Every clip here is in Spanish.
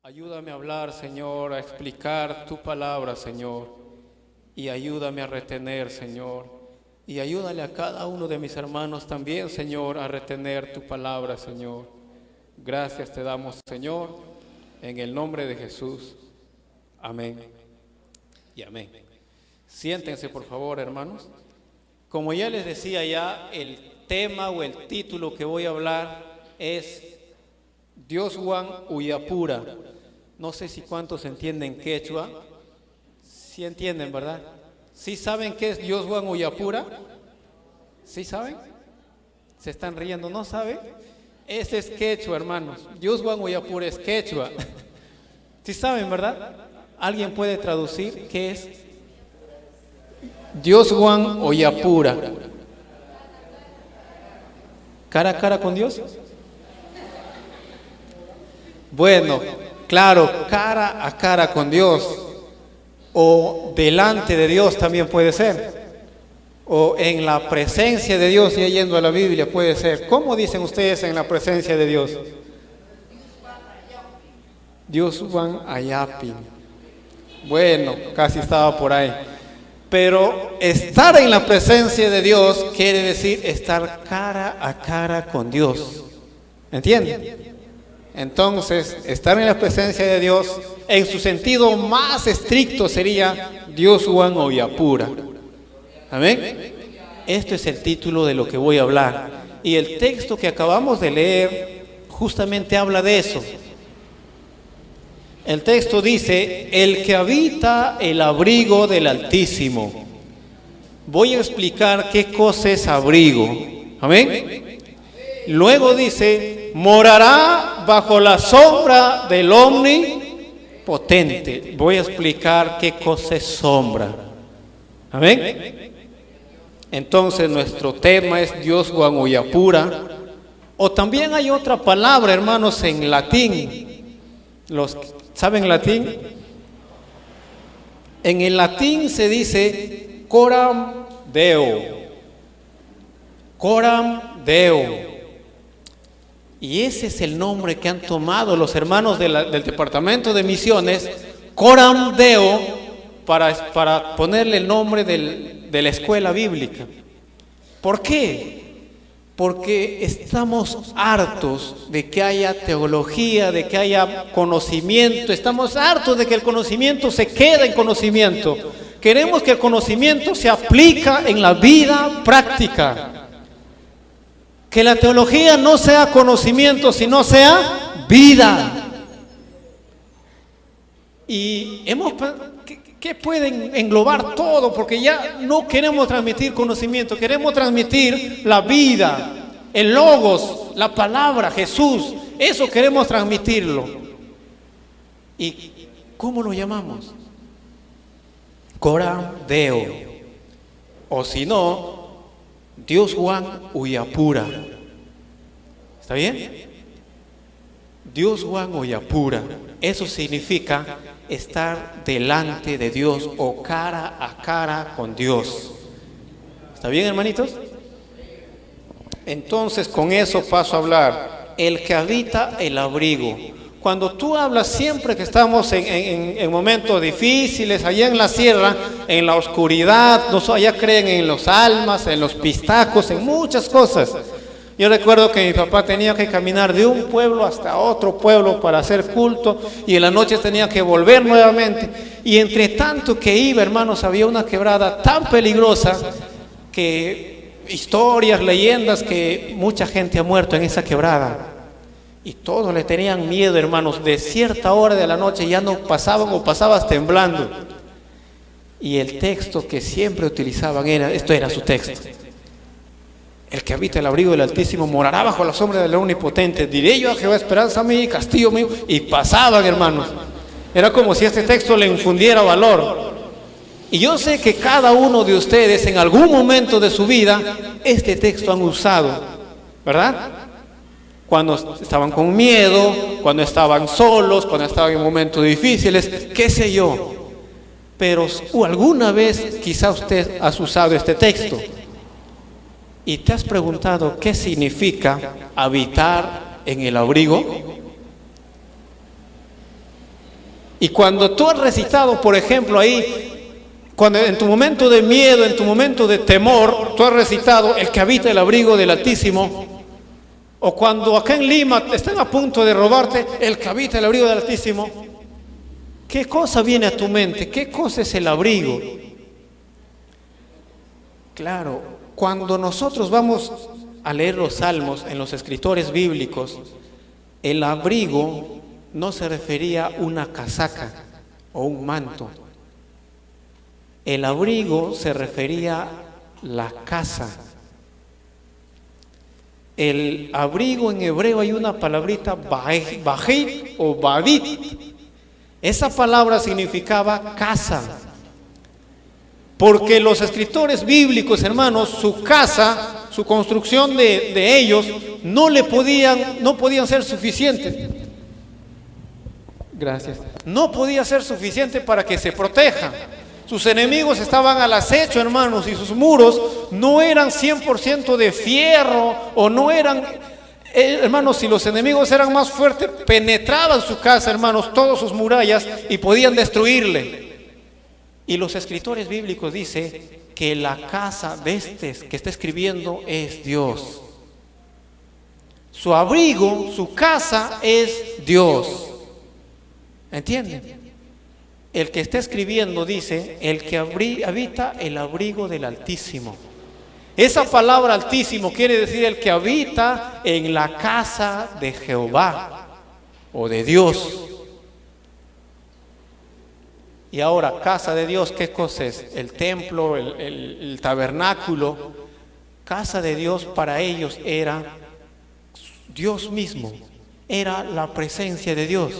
Ayúdame a hablar, Señor, a explicar tu palabra, Señor, y ayúdame a retener, Señor, y ayúdale a cada uno de mis hermanos también, Señor, a retener tu palabra, Señor. Gracias te damos, Señor, en el nombre de Jesús. Amén y amén. Siéntense, por favor, hermanos. Como ya les decía el tema o el título que voy a hablar es Dioswan Uyapura. No sé si cuántos entienden quechua. Sí entienden, ¿verdad? ¿Sí saben qué es Dioswan Uyapura? ¿Sí saben? ¿Se están riendo? ¿No saben? Ese es quechua, hermanos. Dioswan Uyapura es quechua. ¿Sí saben, verdad? ¿Alguien puede traducir qué es Dioswan Uyapura? ¿Cara a cara con Dios? Bueno, claro, cara a cara con Dios, o delante de Dios también puede ser, o en la presencia de Dios, y yendo a la Biblia puede ser. ¿Cómo dicen ustedes en la presencia de Dios? Dioswan Ayapin. Bueno, casi estaba por ahí. Pero estar en la presencia de Dios quiere decir estar cara a cara con Dios. ¿Entienden? Entonces, estar en la presencia de Dios, en su sentido más estricto, sería Dioswan Uyapura. ¿Amén? Esto es el título de lo que voy a hablar. Y el texto que acabamos de leer justamente habla de eso. El texto dice: el que habita el abrigo del Altísimo. Voy a explicar qué cosa es abrigo. ¿Amén? Luego dice: morará bajo la sombra del Omnipotente. Voy a explicar qué cosa es sombra. ¿Amén? Entonces nuestro tema es Dioswan Uyapura. O también hay otra palabra, hermanos, en latín. ¿Saben latín? En el latín se dice coram Deo. Coram Deo. Y ese es el nombre que han tomado los hermanos del Departamento de Misiones, Coram Deo, para ponerle el nombre de la escuela bíblica. ¿Por qué? Porque estamos hartos de que haya teología, de que haya conocimiento. Estamos hartos de que el conocimiento se quede en conocimiento. Queremos que el conocimiento se aplique en la vida práctica. Que la teología no sea conocimiento, sino sea vida. Y ¿qué pueden englobar todo? Porque ya no queremos transmitir conocimiento, queremos transmitir la vida, el logos, la palabra, Jesús. Eso queremos transmitirlo. ¿Y cómo lo llamamos? Coram Deo. O si no, Dioswan Uyapura. ¿Está bien? Dioswan Uyapura. Eso significa estar delante de Dios o cara a cara con Dios. ¿Está bien, hermanitos? Entonces con eso paso a hablar. El que habita el abrigo. Cuando tú hablas, siempre que estamos en momentos difíciles, allá en la sierra, en la oscuridad, allá creen en los almas, en los pistacos, en muchas cosas. Yo recuerdo que mi papá tenía que caminar de un pueblo hasta otro pueblo para hacer culto, y en la noche tenía que volver nuevamente. Y entre tanto que iba, hermanos, había una quebrada tan peligrosa que historias, leyendas, que mucha gente ha muerto en esa quebrada. Y todos le tenían miedo, hermanos. De cierta hora de la noche ya no pasaban o pasabas temblando. Y el texto que siempre utilizaban esto era su texto. El que habita el abrigo del Altísimo morará bajo la sombra del Omnipotente. Diré yo a Jehová, esperanza mía y castillo mío. Y pasaban, hermanos. Era como si este texto le infundiera valor. Y yo sé que cada uno de ustedes en algún momento de su vida este texto han usado, ¿verdad? Cuando estaban con miedo, cuando estaban solos, cuando estaban en momentos difíciles, qué sé yo. Pero alguna vez quizá usted ha usado este texto y te has preguntado qué significa habitar en el abrigo. Y cuando tú has recitado, por ejemplo, ahí, cuando en tu momento de miedo, en tu momento de temor, tú has recitado el que habita el abrigo del Altísimo, o cuando acá en Lima están a punto de robarte, el que habita el abrigo del Altísimo, ¿qué cosa viene a tu mente? ¿Qué cosa es el abrigo? Claro, cuando nosotros vamos a leer los salmos en los escritores bíblicos, el abrigo no se refería a una casaca o un manto. El abrigo se refería a la casa. El abrigo en hebreo hay una palabrita bajit o babit. Esa palabra significaba casa. Porque los escritores bíblicos, hermanos, su casa, su construcción de ellos, no podían ser suficientes. Gracias. No podía ser suficiente para que se proteja. Sus enemigos estaban al acecho, hermanos, y sus muros no eran 100% de fierro, o no eran, hermanos, si los enemigos eran más fuertes, penetraban su casa, hermanos, todas sus murallas, y podían destruirle. Y los escritores bíblicos dicen que la casa de este que está escribiendo es Dios. Su abrigo, su casa es Dios. ¿Entienden? El que está escribiendo dice, el que habita el abrigo del Altísimo. Esa palabra Altísimo quiere decir el que habita en la casa de Jehová o de Dios. Y ahora, casa de Dios, ¿qué cosa es? El templo, el tabernáculo. Casa de Dios para ellos era Dios mismo, era la presencia de Dios.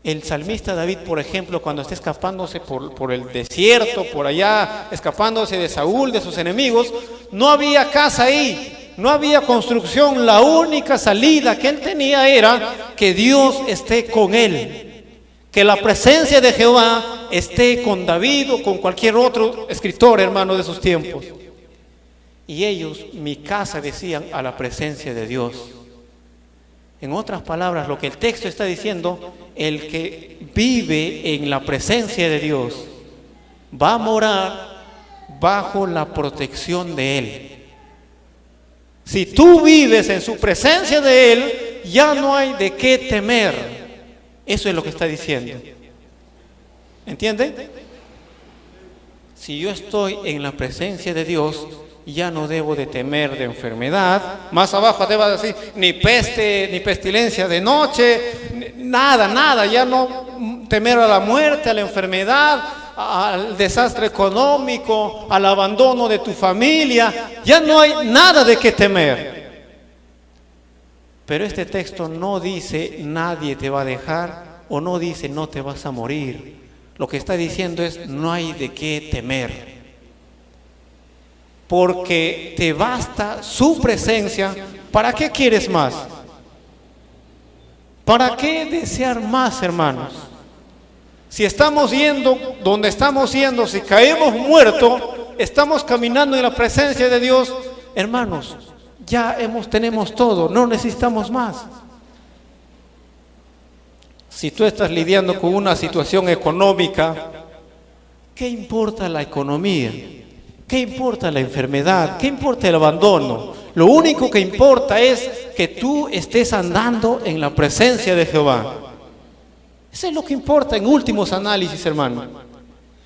El salmista David, por ejemplo, cuando está escapándose por el desierto, por allá, escapándose de Saúl, de sus enemigos, no había casa ahí, no había construcción. La única salida que él tenía era que Dios esté con él, que la presencia de Jehová esté con David o con cualquier otro escritor, hermano, de sus tiempos. Y ellos, mi casa, decían, a la presencia de Dios. En otras palabras, lo que el texto está diciendo, el que vive en la presencia de Dios va a morar bajo la protección de Él. Si tú vives en su presencia de Él, ya no hay de qué temer. Eso es lo que está diciendo. ¿Entienden? Si yo estoy en la presencia de Dios, ya no debo de temer de enfermedad. Más abajo debo decir, ni peste, ni pestilencia de noche, nada, ya no temer a la muerte, a la enfermedad, al desastre económico, al abandono de tu familia. Ya no hay nada de qué temer. Pero este texto no dice nadie te va a dejar, o no dice no te vas a morir. Lo que está diciendo es no hay de qué temer. Porque te basta su presencia. ¿Para qué quieres más? ¿Para qué desear más, hermanos? Si estamos yendo donde estamos yendo, si caemos muertos, estamos caminando en la presencia de Dios, hermanos, ya tenemos todo, no necesitamos más. Si tú estás lidiando con una situación económica, ¿qué importa la economía? ¿Qué importa la enfermedad? ¿Qué importa el abandono? Lo único que importa es que tú estés andando en la presencia de Jehová. Eso es lo que importa en últimos análisis, hermano.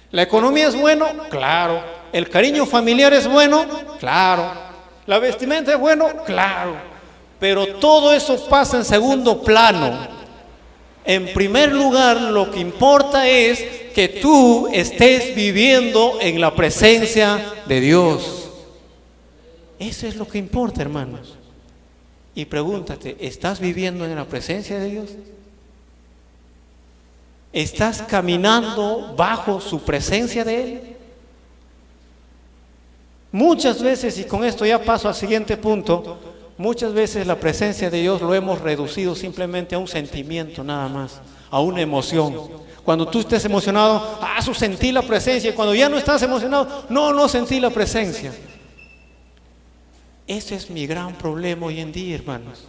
¿La economía es bueno? Claro. ¿El cariño familiar es bueno? Claro. ¿La vestimenta es bueno? Claro. Pero todo eso pasa en segundo plano. En primer lugar, lo que importa es que tú estés viviendo en la presencia de Dios. Eso es lo que importa, hermanos. Y pregúntate, ¿estás viviendo en la presencia de Dios? ¿Estás caminando bajo su presencia de Él? Muchas veces, y con esto ya paso al siguiente punto, muchas veces la presencia de Dios lo hemos reducido simplemente a un sentimiento nada más, a una emoción. Cuando tú estés emocionado, sentí la presencia. Y cuando ya no estás emocionado, no sentí la presencia. Ese es mi gran problema hoy en día, hermanos.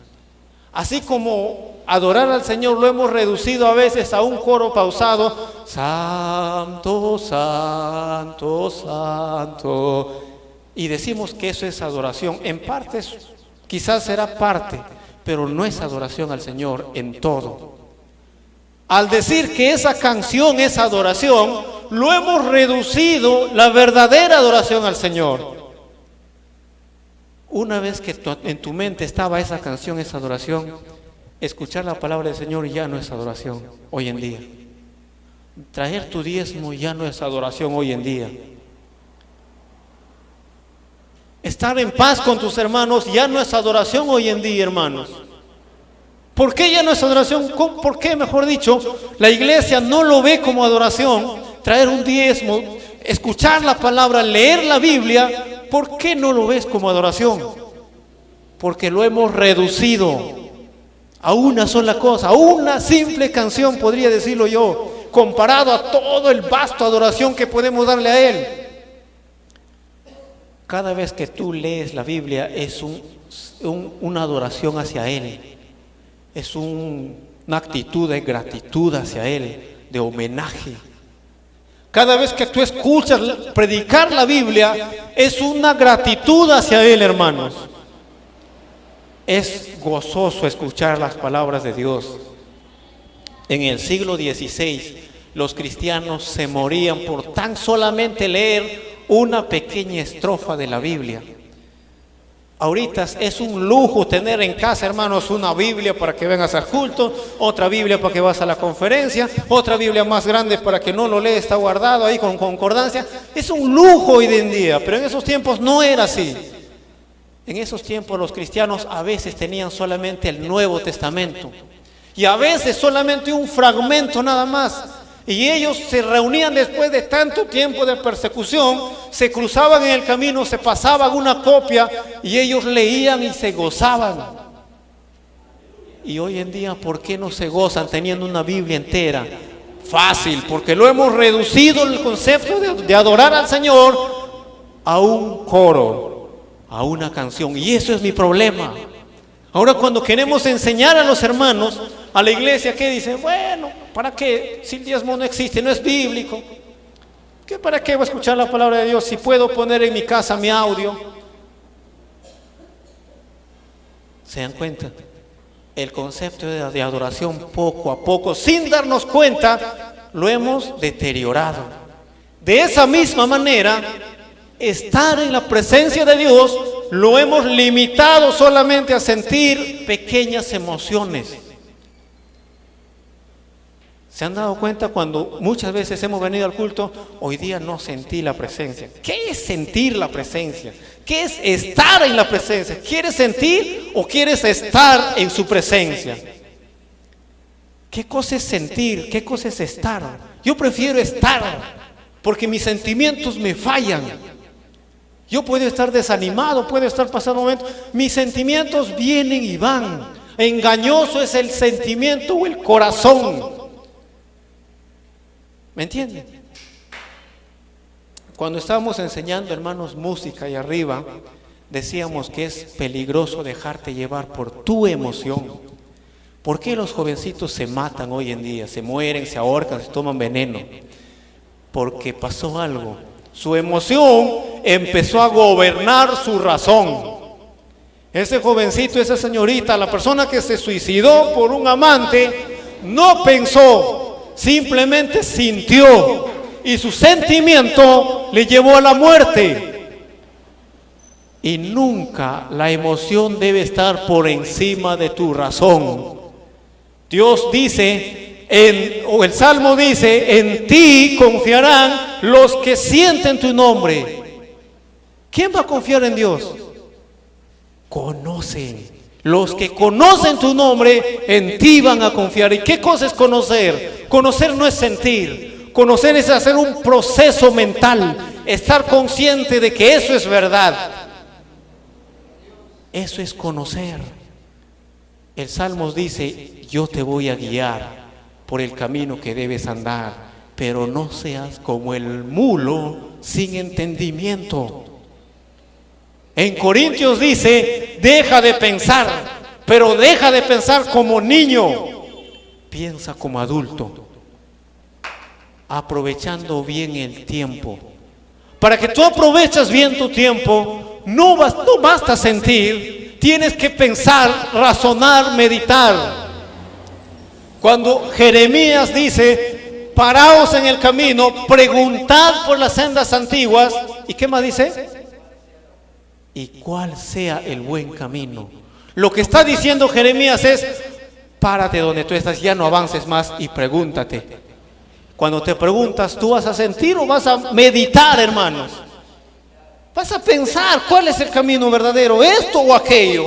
Así como adorar al Señor lo hemos reducido a veces a un coro pausado, Santo, Santo, Santo, y decimos que eso es adoración. En parte quizás será parte, pero no es adoración al Señor en todo. Al decir que esa canción es adoración, lo hemos reducido la verdadera adoración al Señor. Una vez que en tu mente estaba esa canción, esa adoración, escuchar la palabra del Señor ya no es adoración hoy en día. Traer tu diezmo ya no es adoración hoy en día. Estar en paz con tus hermanos ya no es adoración hoy en día, hermanos. ¿Por qué ya no es adoración? ¿Por qué, mejor dicho, la iglesia no lo ve como adoración? Traer un diezmo, escuchar la palabra, leer la Biblia. ¿Por qué no lo ves como adoración? Porque lo hemos reducido a una sola cosa, a una simple canción, podría decirlo yo, comparado a todo el vasto adoración que podemos darle a Él. Cada vez que tú lees la Biblia es una adoración hacia Él, es una actitud de gratitud hacia Él, de homenaje. Cada vez que tú escuchas predicar la Biblia, es una gratitud hacia Él, hermanos. Es gozoso escuchar las palabras de Dios. En el siglo XVI, los cristianos se morían por tan solamente leer una pequeña estrofa de la Biblia. Ahorita es un lujo tener en casa, hermanos, una Biblia para que vengas al culto, otra Biblia para que vas a la conferencia, otra Biblia más grande para que no lo lees, está guardado ahí con concordancia. Es un lujo hoy en día, pero en esos tiempos no era así. En esos tiempos los cristianos a veces tenían solamente el Nuevo Testamento y a veces solamente un fragmento nada más. Y ellos se reunían después de tanto tiempo de persecución, se cruzaban en el camino, se pasaban una copia y ellos leían y se gozaban. Y hoy en día, ¿por qué no se gozan teniendo una Biblia entera? Fácil, porque lo hemos reducido el concepto de adorar al Señor a un coro, a una canción. Y eso es mi problema. Ahora cuando queremos enseñar a los hermanos, a la iglesia, ¿qué dicen? Bueno, ¿para qué? Si el diezmo no existe, no es bíblico. ¿Para qué voy a escuchar la palabra de Dios si puedo poner en mi casa mi audio? ¿Se dan cuenta? El concepto de adoración poco a poco, sin darnos cuenta, lo hemos deteriorado. De esa misma manera, estar en la presencia de Dios lo hemos limitado solamente a sentir pequeñas emociones. ¿Se han dado cuenta cuando muchas veces hemos venido al culto? Hoy día no sentí la presencia. ¿Qué es sentir la presencia? ¿Qué es estar en la presencia? ¿Quieres sentir o quieres estar en su presencia? ¿Qué cosa es sentir? ¿Qué cosa es estar? Yo prefiero estar porque mis sentimientos me fallan. Yo puedo estar desanimado, puedo estar pasando momentos. Mis sentimientos vienen y van. Engañoso es el sentimiento o el corazón. ¿Me entienden? Cuando estábamos enseñando, hermanos, música y arriba, decíamos que es peligroso dejarte llevar por tu emoción. ¿Por qué los jovencitos se matan hoy en día? Se mueren, se ahorcan, se toman veneno. Porque pasó algo. Su emoción empezó a gobernar su razón. Ese jovencito, esa señorita, la persona que se suicidó por un amante, no pensó, simplemente sintió y su sentimiento le llevó a la muerte. Y nunca la emoción debe estar por encima de tu razón. Dios dice, o el Salmo dice, en ti confiarán los que sienten tu nombre. ¿Quién va a confiar en Dios? Conocen. Los que conocen tu nombre, en ti van a confiar. ¿Y qué cosa es conocer? Conocer no es sentir. Conocer es hacer un proceso mental, estar consciente de que eso es verdad. Eso es conocer. El Salmo dice, yo te voy a guiar por el camino que debes andar, pero no seas como el mulo sin entendimiento. En Corintios dice, deja de pensar pero deja de pensar como niño, piensa como adulto, aprovechando bien el tiempo. Para que tú aproveches bien tu tiempo, no basta sentir, tienes que pensar, razonar, meditar. Cuando Jeremías dice, paraos en el camino, preguntad por las sendas antiguas, ¿y qué más dice? Y cuál sea el buen camino. Lo que está diciendo Jeremías es, párate donde tú estás, ya no avances más y pregúntate. Cuando te preguntas, ¿tú vas a sentir o vas a meditar, hermanos? Vas a pensar cuál es el camino verdadero, esto o aquello.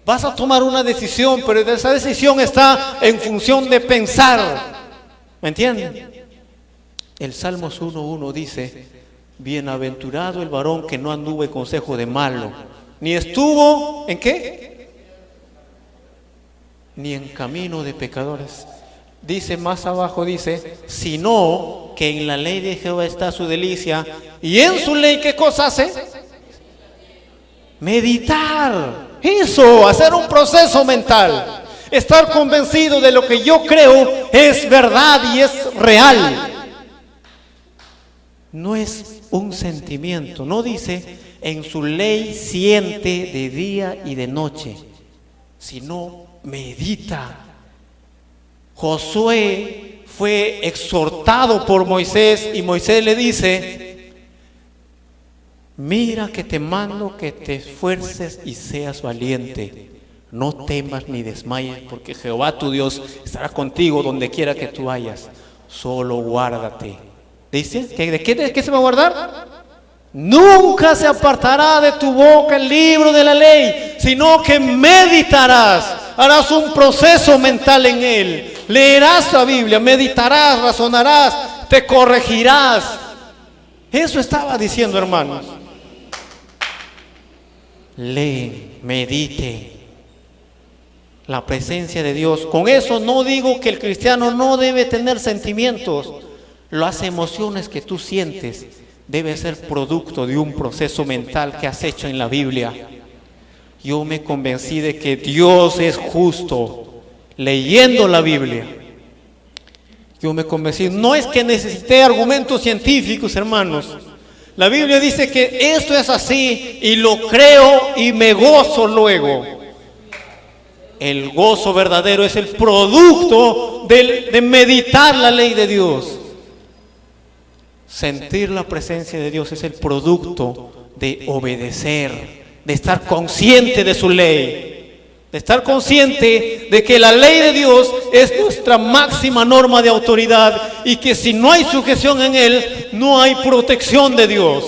Vas a tomar una decisión, pero esa decisión está en función de pensar. ¿Me entienden? El Salmos 1:1 dice, bienaventurado el varón que no anduvo en consejo de malo, ni estuvo, ¿en qué? Ni en camino de pecadores. Dice más abajo, dice, sino que en la ley de Jehová está su delicia, y en su ley, ¿qué cosa hace? Meditar. Eso, hacer un proceso mental. Estar convencido de lo que yo creo es verdad y es real. No es un sentimiento, no dice, en su ley siente de día y de noche, sino medita. Josué fue exhortado por Moisés y Moisés le dice, mira que te mando que te esfuerces y seas valiente, no temas ni desmayes, porque Jehová tu Dios estará contigo donde quiera que tú vayas, solo guárdate. Dice, ¿de qué se va a guardar? Nunca se apartará de tu boca el libro de la ley, sino que meditarás, harás un proceso mental en él. Leerás la Biblia, meditarás, razonarás, te corregirás. Eso estaba diciendo, hermanos. Lee, medite la presencia de Dios. Con eso no digo que el cristiano no debe tener sentimientos. Las emociones que tú sientes debe ser producto de un proceso mental que has hecho en la Biblia. Yo me convencí de que Dios es justo leyendo la Biblia. Yo me convencí, no es que necesité argumentos científicos, hermanos. La Biblia dice que esto es así y lo creo y me gozo luego. El gozo verdadero es el producto de meditar la ley de Dios. Sentir la presencia de Dios es el producto de obedecer, de estar consciente de su ley, de estar consciente de que la ley de Dios es nuestra máxima norma de autoridad y que si no hay sujeción en él, no hay protección de Dios.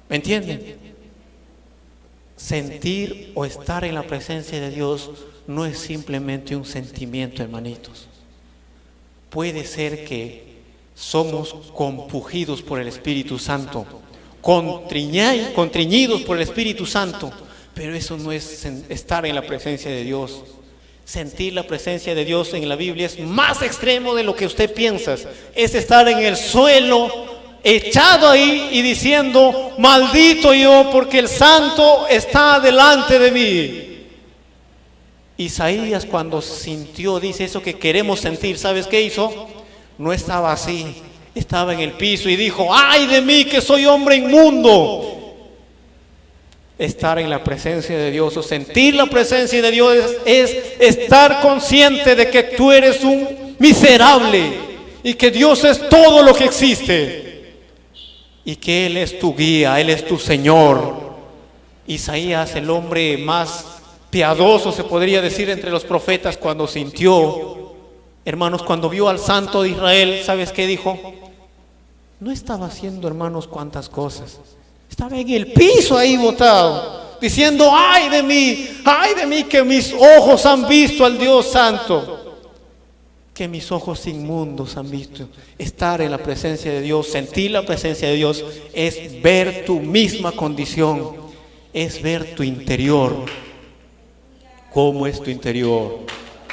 ¿Me entienden? Sentir o estar en la presencia de Dios no es simplemente un sentimiento, hermanitos. Puede ser que somos compungidos por el Espíritu Santo, contriñidos por el Espíritu Santo, pero eso no es estar en la presencia de Dios. Sentir la presencia de Dios en la Biblia es más extremo de lo que usted piensa. Es estar en el suelo, echado ahí y diciendo, maldito yo porque el Santo está delante de mí. Isaías cuando sintió, dice eso que queremos sentir, ¿sabes qué hizo? No estaba así, estaba en el piso y dijo, ¡ay de mí que soy hombre inmundo! Estar en la presencia de Dios o sentir la presencia de Dios es estar consciente de que tú eres un miserable y que Dios es todo lo que existe y que Él es tu guía, Él es tu Señor. Isaías, el hombre más piadoso, se podría decir, entre los profetas, cuando sintió, hermanos, cuando vio al Santo de Israel, ¿sabes qué dijo? No estaba haciendo, hermanos, cuantas cosas. Estaba en el piso ahí botado, diciendo, ay de mí que mis ojos han visto al Dios Santo. Que mis ojos inmundos han visto. Estar en la presencia de Dios, sentir la presencia de Dios, es ver tu misma condición, es ver tu interior. ¿Cómo es tu interior?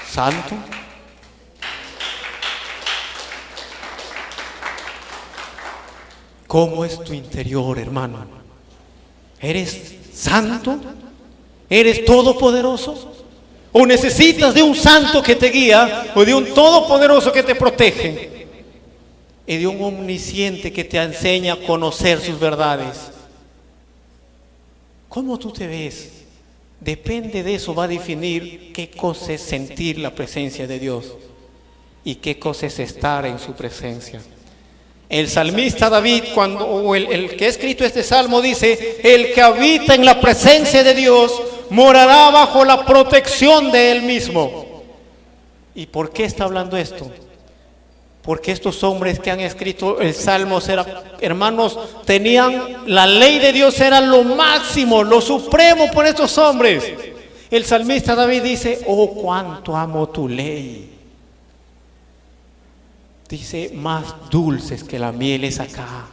¿Santo? ¿Cómo es tu interior, hermano? ¿Eres santo? ¿Eres todopoderoso? ¿O necesitas de un santo que te guía, o de un todopoderoso que te protege, y de un omnisciente que te enseña a conocer sus verdades? ¿Cómo tú te ves? Depende de eso, va a definir qué cosa es sentir la presencia de Dios y qué cosa es estar en su presencia. El salmista David, el que ha escrito este salmo, dice: el que habita en la presencia de Dios morará bajo la protección de Él mismo. ¿Y por qué está hablando esto? Porque estos hombres que han escrito el salmo, hermanos, tenían la ley de Dios, era lo máximo, lo supremo por estos hombres. El salmista David dice: oh, cuánto amo tu ley. Dice: más dulces que la miel es acá.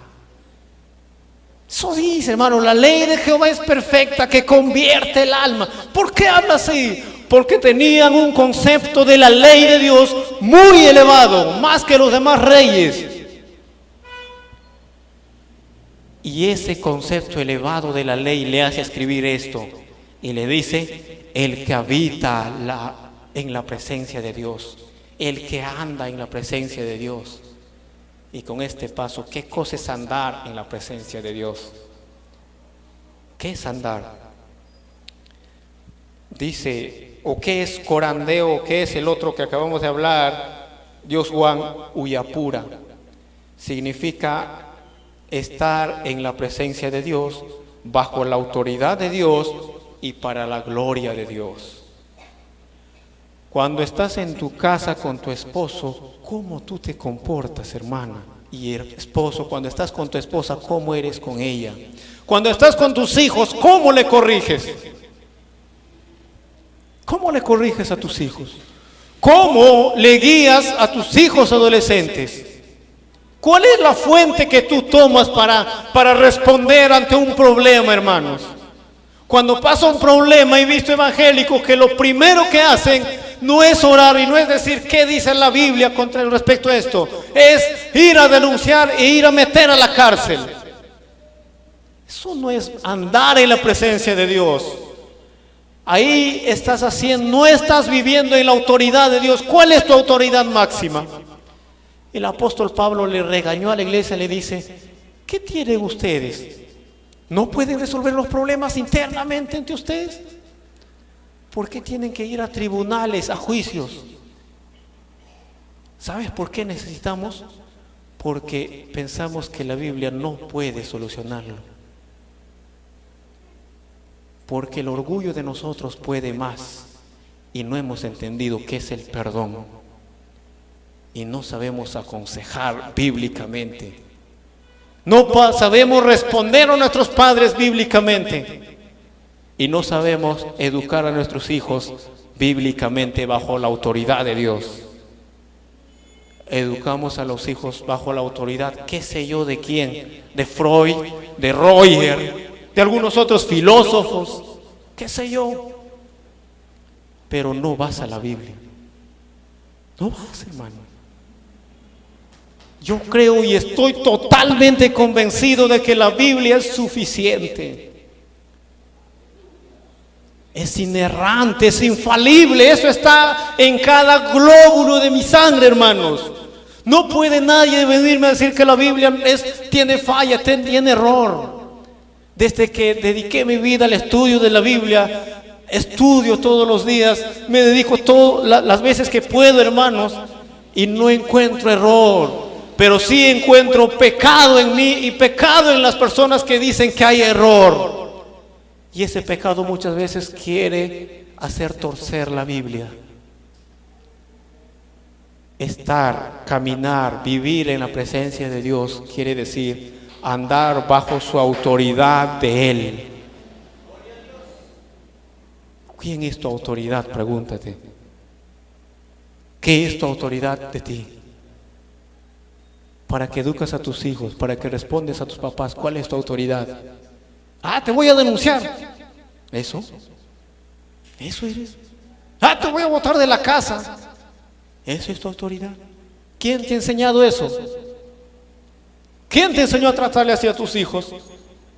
Eso dice, hermano, la ley de Jehová es perfecta, que convierte el alma. ¿Por qué habla así? Porque tenían un concepto de la ley de Dios muy elevado, más que los demás reyes. Y ese concepto elevado de la ley le hace escribir esto. Y le dice: el que habita en la presencia de Dios, el que anda en la presencia de Dios. Y con este paso, ¿qué cosa es andar en la presencia de Dios? ¿Qué es andar? Dice, o qué es corandeo, qué es el otro que acabamos de hablar, Dios Juan Uyapura. Significa estar en la presencia de Dios, bajo la autoridad de Dios y para la gloria de Dios. Cuando estás en tu casa con tu esposo, ¿cómo tú te comportas, hermana? Y el esposo, cuando estás con tu esposa, ¿cómo eres con ella? Cuando estás con tus hijos, ¿cómo le corriges? ¿Cómo le corriges a tus hijos? ¿Cómo le guías a tus hijos adolescentes? ¿Cuál es la fuente que tú tomas para responder ante un problema, hermanos? Cuando pasa un problema, he visto evangélicos que lo primero que hacen no es orar y no es decir qué dice la Biblia contra respecto a esto, es ir a denunciar e ir a meter a la cárcel. Eso no es andar en la presencia de Dios. Ahí estás haciendo, no estás viviendo en la autoridad de Dios. ¿Cuál es tu autoridad máxima? El apóstol Pablo le regañó a la iglesia, le dice: ¿qué tienen ustedes? ¿No pueden resolver los problemas internamente entre ustedes? ¿Por qué tienen que ir a tribunales, a juicios? ¿Sabes por qué necesitamos? Porque pensamos que la Biblia no puede solucionarlo. Porque el orgullo de nosotros puede más y no hemos entendido qué es el perdón. Y no sabemos aconsejar bíblicamente. No sabemos responder a nuestros padres bíblicamente. Y no sabemos educar a nuestros hijos bíblicamente bajo la autoridad de Dios. Educamos a los hijos bajo la autoridad, qué sé yo de quién, de Freud, de Roger, de algunos otros filósofos, qué sé yo. Pero no vas a la Biblia. No vas, hermano. Yo creo y estoy totalmente convencido de que la Biblia es suficiente. Es inerrante, es infalible. Eso está en cada glóbulo de mi sangre, hermanos. No puede nadie venirme a decir que la Biblia tiene falla, tiene error. Desde que dediqué mi vida al estudio de la Biblia, estudio todos los días, me dedico las veces que puedo, hermanos, y no encuentro error. Pero sí encuentro pecado en mí y pecado en las personas que dicen que hay error. Y ese pecado muchas veces quiere hacer torcer la Biblia. Estar, caminar, vivir en la presencia de Dios quiere decir andar bajo su autoridad de Él. ¿Quién es tu autoridad? Pregúntate. ¿Qué es tu autoridad de ti? Para que educas a tus hijos, para que respondes a tus papás, ¿cuál es tu autoridad? Te voy a denunciar. ¿Eso eres? Te voy a botar de la casa. ¿Eso es tu autoridad? ¿Quién te ha enseñado eso? ¿Quién te enseñó a tratarle así a tus hijos?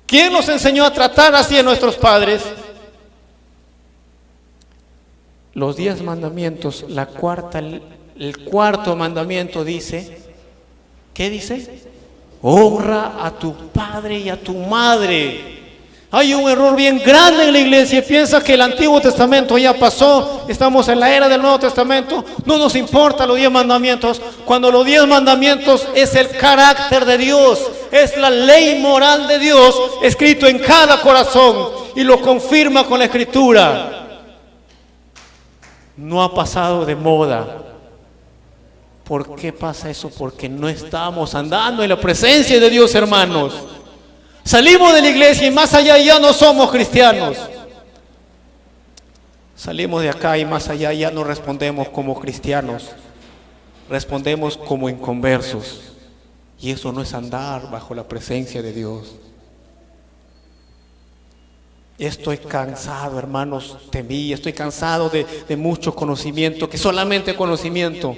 ¿Quién nos enseñó a tratar así a nuestros padres? los 10 mandamientos, el cuarto mandamiento dice, ¿qué dice? Honra a tu padre y a tu madre. Hay un error bien grande en la iglesia, piensa que el Antiguo Testamento ya pasó, estamos en la era del Nuevo Testamento, no nos importa los 10 mandamientos, cuando los 10 mandamientos es el carácter de Dios, es la ley moral de Dios escrito en cada corazón y lo confirma con la Escritura. No ha pasado de moda. ¿Por qué pasa eso? Porque no estamos andando en la presencia de Dios, hermanos. Salimos de la iglesia y más allá ya no somos cristianos. Salimos de acá y más allá ya no respondemos como cristianos. Respondemos como inconversos. Y eso no es andar bajo la presencia de Dios. Estoy cansado, hermanos, de mí. Estoy cansado de mucho conocimiento, que solamente conocimiento.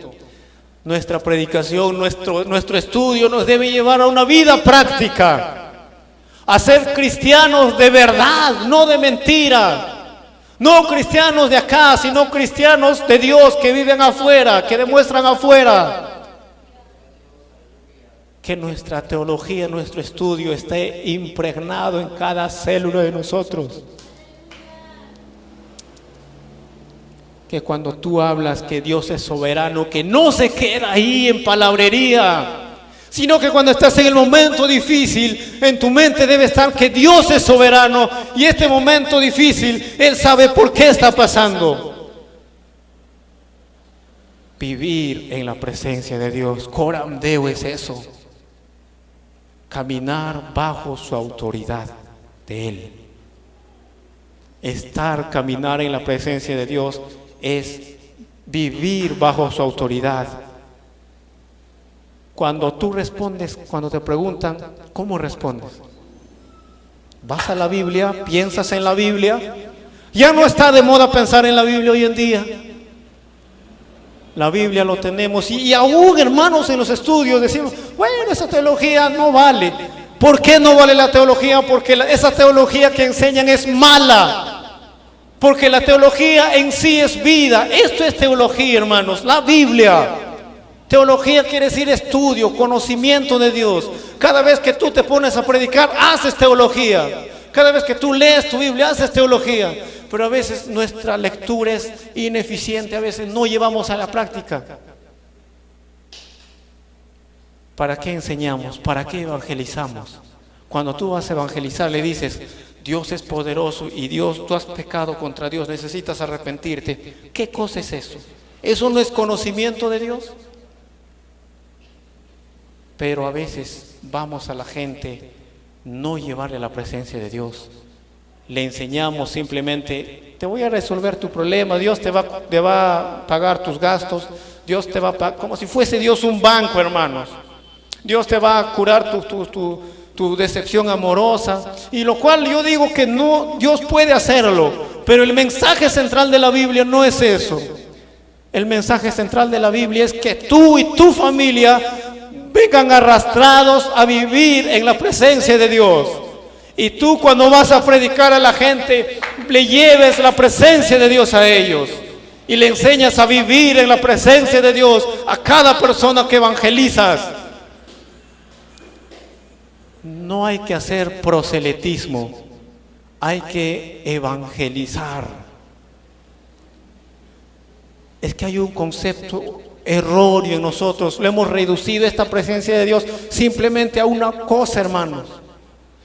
Nuestra predicación, nuestro estudio nos debe llevar a una vida práctica. A ser cristianos de verdad, no de mentira. No cristianos de acá, sino cristianos de Dios que viven afuera, que demuestran afuera. Que nuestra teología, nuestro estudio esté impregnado en cada célula de nosotros. Que cuando tú hablas que Dios es soberano, que no se queda ahí en palabrería, sino que cuando estás en el momento difícil, en tu mente debe estar que Dios es soberano y este momento difícil, Él sabe por qué está pasando. Vivir en la presencia de Dios, Coram Deo es eso. Caminar bajo su autoridad de Él. Caminar en la presencia de Dios es vivir bajo su autoridad. Cuando tú respondes, cuando te preguntan, ¿cómo respondes? ¿Vas a la Biblia? ¿Piensas en la Biblia? Ya no está de moda pensar en la Biblia hoy en día. La Biblia lo tenemos y aún, hermanos, en los estudios decimos, bueno, esa teología no vale. ¿Por qué no vale la teología? Porque esa teología que enseñan es mala. Porque la teología en sí es vida. Esto es teología, hermanos, la Biblia. Teología quiere decir estudio, conocimiento de Dios. Cada vez que tú te pones a predicar, haces teología. Cada vez que tú lees tu Biblia, haces teología. Pero a veces nuestra lectura es ineficiente, a veces no llevamos a la práctica. ¿Para qué enseñamos? ¿Para qué evangelizamos? Cuando tú vas a evangelizar, le dices, Dios es poderoso y Dios, tú has pecado contra Dios, necesitas arrepentirte. ¿Qué cosa es eso? ¿Eso no es conocimiento de Dios? Pero a veces vamos a la gente no llevarle a la presencia de Dios. Le enseñamos simplemente, te voy a resolver tu problema, Dios te va a pagar tus gastos, Dios te va a pagar, como si fuese Dios un banco, hermanos. Dios te va a curar tu decepción amorosa, y lo cual yo digo que no, Dios puede hacerlo, pero el mensaje central de la Biblia no es eso. El mensaje central de la Biblia es que tú y tu familia vengan arrastrados a vivir en la presencia de Dios. Y tú, cuando vas a predicar a la gente, le lleves la presencia de Dios a ellos y le enseñas a vivir en la presencia de Dios a cada persona que evangelizas. No hay que hacer proselitismo, hay que evangelizar. Es que hay un concepto erróneo en nosotros, lo hemos reducido esta presencia de Dios simplemente a una cosa, hermanos.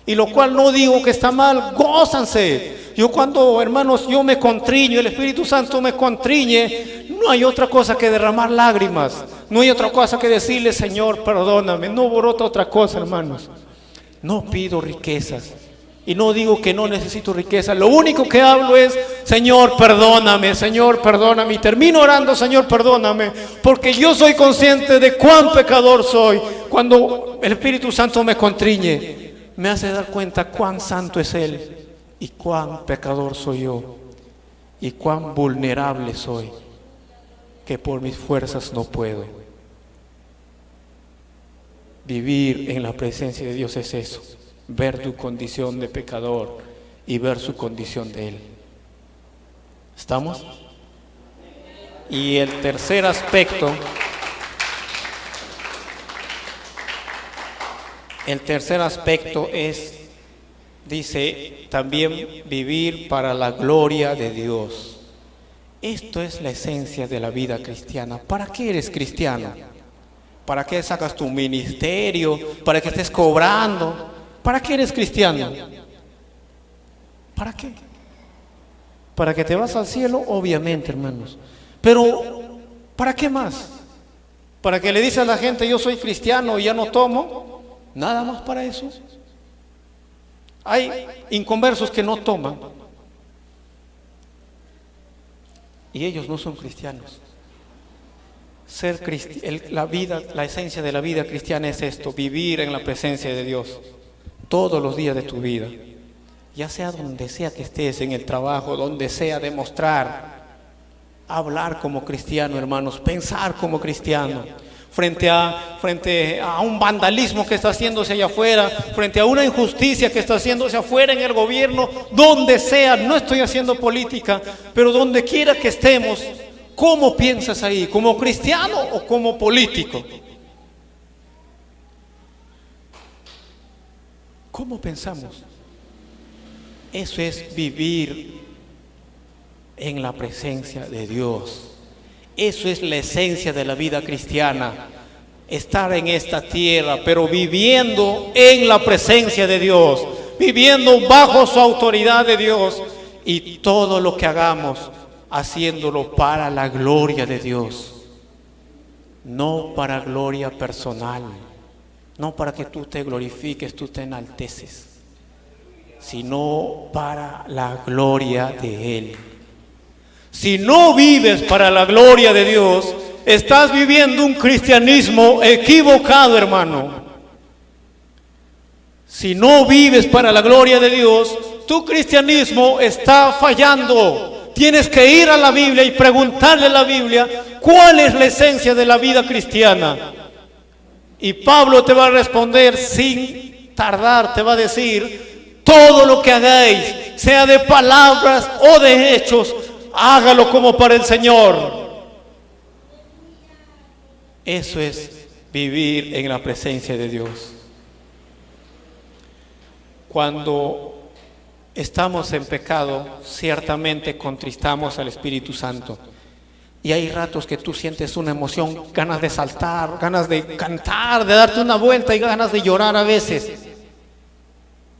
Y lo cual no digo que está mal, gózanse. Yo cuando, hermanos, yo me contriño, el Espíritu Santo me contriñe, no hay otra cosa que derramar lágrimas, no hay otra cosa que decirle, Señor, perdóname. No brota otra cosa, hermanos. No pido riquezas y no digo que no necesito riqueza. Lo único que hablo es, Señor, perdóname, Señor, perdóname. Y termino orando, Señor, perdóname, porque yo soy consciente de cuán pecador soy. Cuando el Espíritu Santo me contriñe, me hace dar cuenta cuán santo es Él y cuán pecador soy yo y cuán vulnerable soy, que por mis fuerzas no puedo. Vivir en la presencia de Dios es eso, ver tu condición de pecador y ver su condición de Él. ¿Estamos? Y el tercer aspecto es, dice, también vivir para la gloria de Dios. Esto es la esencia de la vida cristiana. ¿Para qué eres cristiano? ¿Para qué sacas tu ministerio? ¿Para qué estés cobrando? ¿Para qué eres cristiano? ¿Para qué? ¿Para que te vas al cielo? Obviamente, hermanos. Pero, ¿para qué más? ¿Para que le dices a la gente, yo soy cristiano y ya no tomo? Nada más para eso. Hay inconversos que no toman y ellos no son cristianos. La esencia de la vida cristiana es esto: vivir en la presencia de Dios todos los días de tu vida, ya sea donde sea que estés, en el trabajo, donde sea, demostrar, hablar como cristiano, hermanos, pensar como cristiano. Frente a un vandalismo que está haciéndose allá afuera, frente a una injusticia que está haciéndose afuera en el gobierno, donde sea, no estoy haciendo política, pero donde quiera que estemos, ¿cómo piensas ahí? ¿Como cristiano o como político? ¿Cómo pensamos? Eso es vivir en la presencia de Dios. Eso es la esencia de la vida cristiana. Estar en esta tierra, pero viviendo en la presencia de Dios, viviendo bajo su autoridad de Dios, y todo lo que hagamos, haciéndolo para la gloria de Dios, no para gloria personal, no para que tú te glorifiques, tú te enalteces, sino para la gloria de Él. Si no vives para la gloria de Dios, estás viviendo un cristianismo equivocado, hermano. Si no vives para la gloria de Dios, tu cristianismo está fallando. Tienes que ir a la Biblia y preguntarle a la Biblia cuál es la esencia de la vida cristiana. Y Pablo te va a responder sin tardar, te va a decir: todo lo que hagáis, sea de palabras o de hechos, hágalo como para el Señor. Eso es vivir en la presencia de Dios. Cuando estamos en pecado, ciertamente contristamos al Espíritu Santo. Y hay ratos que tú sientes una emoción, ganas de saltar, ganas de cantar, de darte una vuelta y ganas de llorar a veces.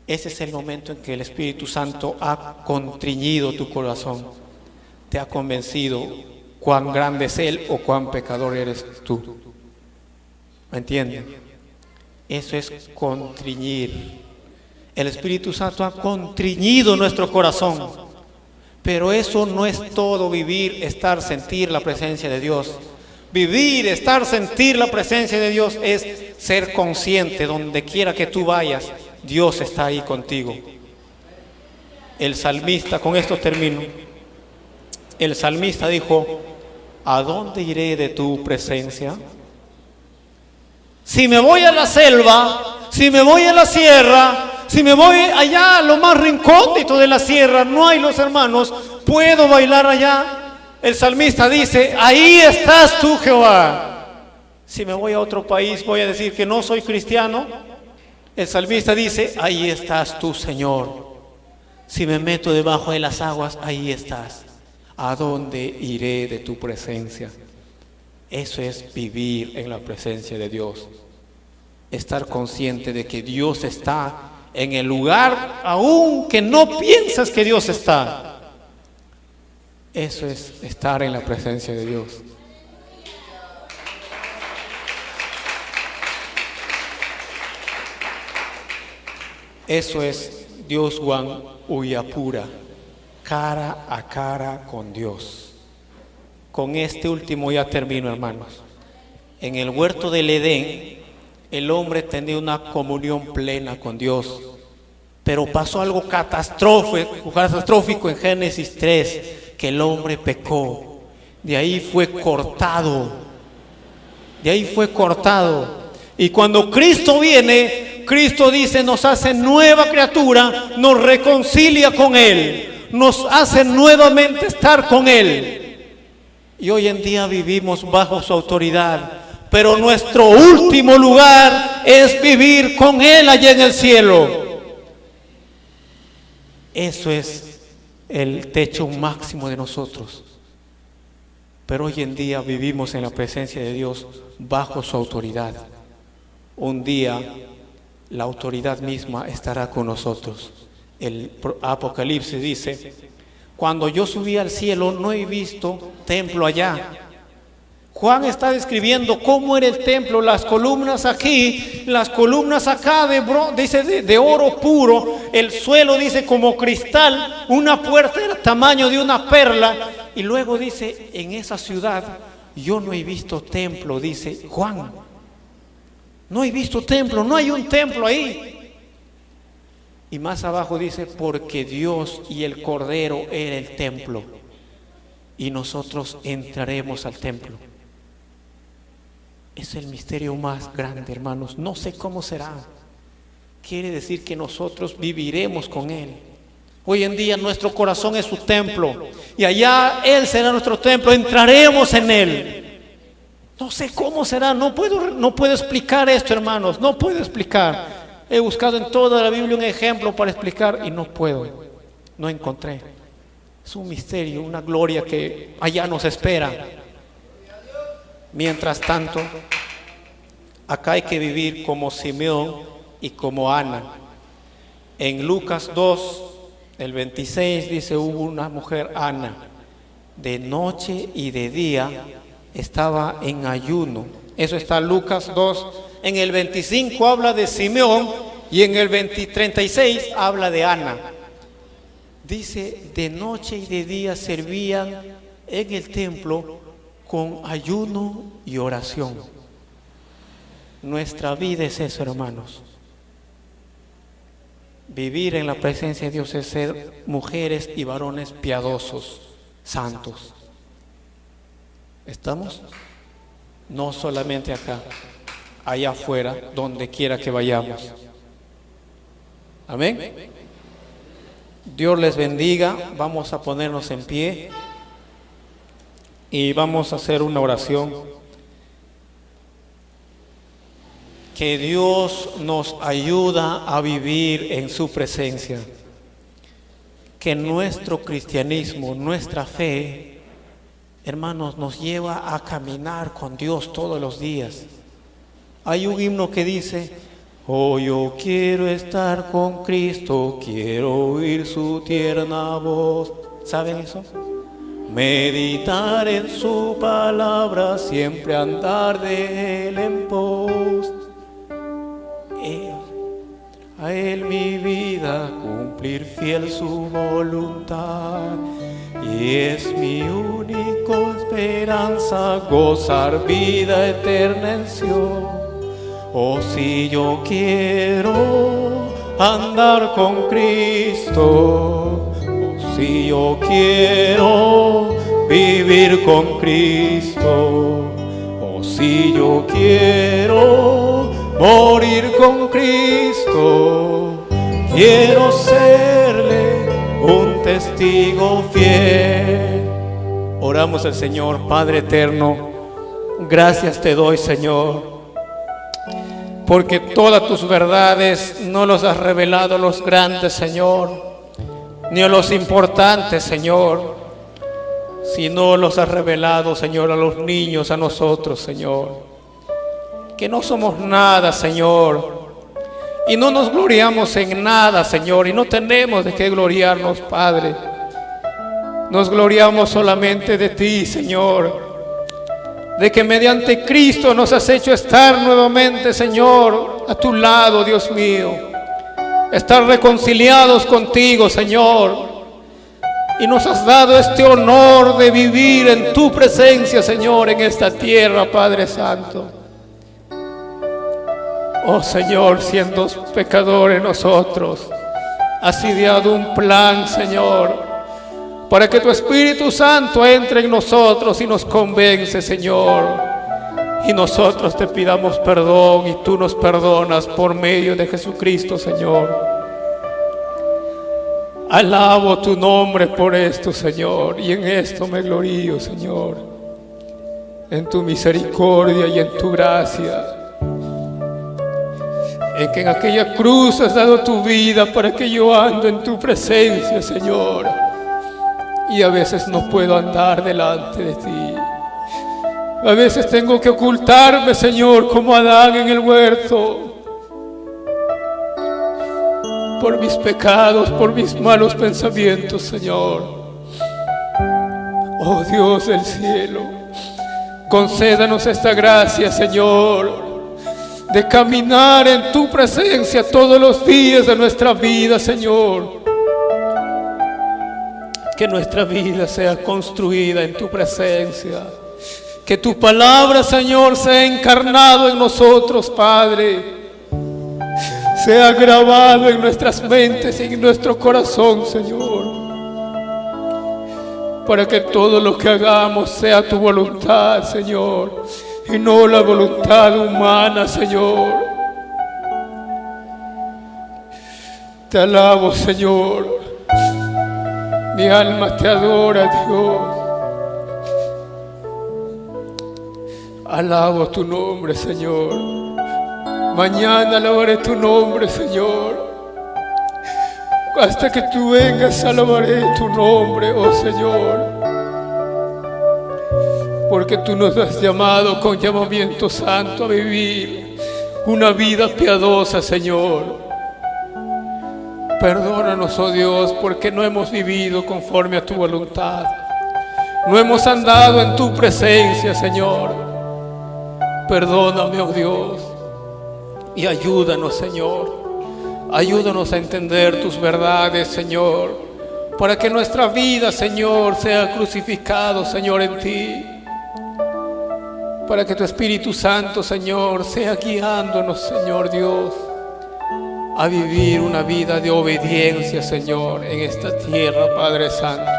Ese es el momento en que el Espíritu Santo ha contriñido tu corazón. Te ha convencido cuán grande es Él o cuán pecador eres tú. ¿Me entienden? Eso es contriñir. El Espíritu Santo ha contriñido nuestro corazón. Pero eso no es todo: vivir, estar, sentir la presencia de Dios. Vivir, estar, sentir la presencia de Dios es ser consciente, donde quiera que tú vayas, Dios está ahí contigo. El salmista, con esto termino. El salmista dijo: ¿a dónde iré de tu presencia? Si me voy a la selva, si me voy a la sierra, si me voy allá a lo más recóndito de la sierra, no hay los hermanos, ¿puedo bailar allá? El salmista dice: ahí estás tú, Jehová. Si me voy a otro país, voy a decir que no soy cristiano. El salmista dice: ahí estás tú, Señor. Si me meto debajo de las aguas, ahí estás. ¿A dónde iré de tu presencia? Eso es vivir en la presencia de Dios. Estar consciente de que Dios está en el lugar, aun que no piensas que Dios está. Eso es estar en la presencia de Dios. Eso es Dios Juan Uyapura. Cara a cara con Dios. Con este último ya termino, hermanos. En el huerto del Edén, el hombre tenía una comunión plena con Dios, pero pasó algo catastrófico en Génesis 3, que el hombre pecó. De ahí fue cortado. Y cuando Cristo viene, Cristo dice: nos hace nueva criatura, nos reconcilia con Él, nos hace nuevamente estar con Él. Y hoy en día vivimos bajo su autoridad. Pero nuestro último lugar es vivir con Él allá en el cielo. Eso es el techo máximo de nosotros. Pero hoy en día vivimos en la presencia de Dios bajo su autoridad. Un día la autoridad misma estará con nosotros. El Apocalipsis dice: cuando yo subí al cielo no he visto templo allá. Juan está describiendo cómo era el templo, las columnas aquí, las columnas acá de oro puro, el suelo dice como cristal, una puerta del tamaño de una perla, y luego dice: en esa ciudad yo no he visto templo, dice Juan. No he visto templo, no hay un templo ahí. Y más abajo dice: porque Dios y el Cordero era el templo, y nosotros entraremos al templo. Es el misterio más grande, hermanos. No sé cómo será. Quiere decir que nosotros viviremos con Él. Hoy en día nuestro corazón es su templo, y allá Él será nuestro templo. Entraremos en Él. No sé cómo será. No puedo explicar esto, hermanos. No puedo explicar. He buscado en toda la Biblia un ejemplo para explicar y no puedo. No encontré. Es un misterio, una gloria que allá nos espera. Mientras tanto, acá hay que vivir como Simeón y como Ana. En Lucas 2, el 26 dice: hubo una mujer, Ana, de noche y de día estaba en ayuno. Eso está en Lucas 2. En el 25 habla de Simeón y en el 36 habla de Ana. Dice: de noche y de día servían en el templo con ayuno y oración. Nuestra vida es eso, hermanos. Vivir en la presencia de Dios es ser mujeres y varones piadosos, santos. ¿Estamos? No solamente acá, allá afuera, donde quiera que vayamos. Amén. Dios les bendiga. Vamos a ponernos en pie y vamos a hacer una oración. Que Dios nos ayuda a vivir en su presencia. Que nuestro cristianismo, nuestra fe, hermanos, nos lleva a caminar con Dios todos los días. Hay un himno que dice: oh, yo quiero estar con Cristo, quiero oír su tierna voz. ¿Saben eso? Meditar en su palabra, siempre andar de Él en pos. A Él mi vida, cumplir fiel su voluntad. Y es mi única esperanza, gozar vida eterna en Sion. Oh, si yo quiero andar con Cristo, si yo quiero vivir con Cristo, o si yo quiero morir con Cristo, quiero serle un testigo fiel. Oramos al Señor. Padre eterno, gracias te doy, Señor, porque todas tus verdades no los has revelado a los grandes, Señor, ni a los importantes, Señor, sino los has revelado, Señor, a los niños, a nosotros, Señor, que no somos nada, Señor, y no nos gloriamos en nada, Señor, y no tenemos de qué gloriarnos, Padre. Nos gloriamos solamente de ti, Señor, de que mediante Cristo nos has hecho estar nuevamente, Señor, a tu lado, Dios mío, estar reconciliados contigo, Señor, y nos has dado este honor de vivir en tu presencia, Señor, en esta tierra, Padre Santo. Oh Señor, siendo pecadores nosotros, has ideado un plan, Señor, para que tu Espíritu Santo entre en nosotros y nos convence, Señor, y nosotros te pidamos perdón y tú nos perdonas por medio de Jesucristo, Señor. Alabo tu nombre por esto, Señor, y en esto me glorío, Señor. en tu misericordia y en tu gracia, en que en aquella cruz has dado tu vida para que yo ando en tu presencia, Señor. Y a veces no puedo andar delante de ti. A veces tengo que ocultarme, Señor, como Adán en el huerto, por mis pecados, por mis malos pensamientos, Señor. Oh Dios del cielo, concédanos esta gracia, Señor, de caminar en tu presencia todos los días de nuestra vida, Señor. Que nuestra vida sea construida en tu presencia. Que tu palabra, Señor, sea encarnado en nosotros, Padre. Sea grabado en nuestras mentes y en nuestro corazón, Señor. Para que todo lo que hagamos sea tu voluntad, Señor, y no la voluntad humana, Señor. Te alabo, Señor. Mi alma te adora, Dios. Alabo tu nombre, Señor. Mañana alabaré tu nombre, Señor. Hasta que tú vengas, alabaré tu nombre, oh Señor. Porque tú nos has llamado con llamamiento santo a vivir una vida piadosa, Señor. Perdónanos, oh Dios, porque no hemos vivido conforme a tu voluntad. No hemos andado en tu presencia, Señor. Perdóname, oh Dios, y ayúdanos, Señor. Ayúdanos a entender tus verdades, Señor, para que nuestra vida, Señor, sea crucificado, Señor, en ti. Para que tu Espíritu Santo, Señor, sea guiándonos, Señor Dios, a vivir una vida de obediencia, Señor, en esta tierra, Padre Santo.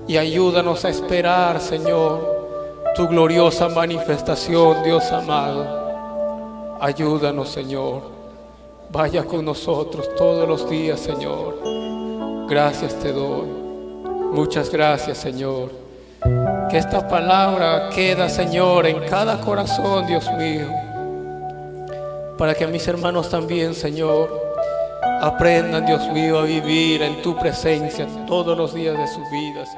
Y ayúdanos a esperar, Señor, tu gloriosa manifestación, Dios amado. Ayúdanos, Señor. Vaya con nosotros todos los días, Señor. Gracias te doy. Muchas gracias, Señor. Que esta palabra queda, Señor, en cada corazón, Dios mío, para que mis hermanos también, Señor, aprendan, Dios mío, a vivir en tu presencia todos los días de sus vidas.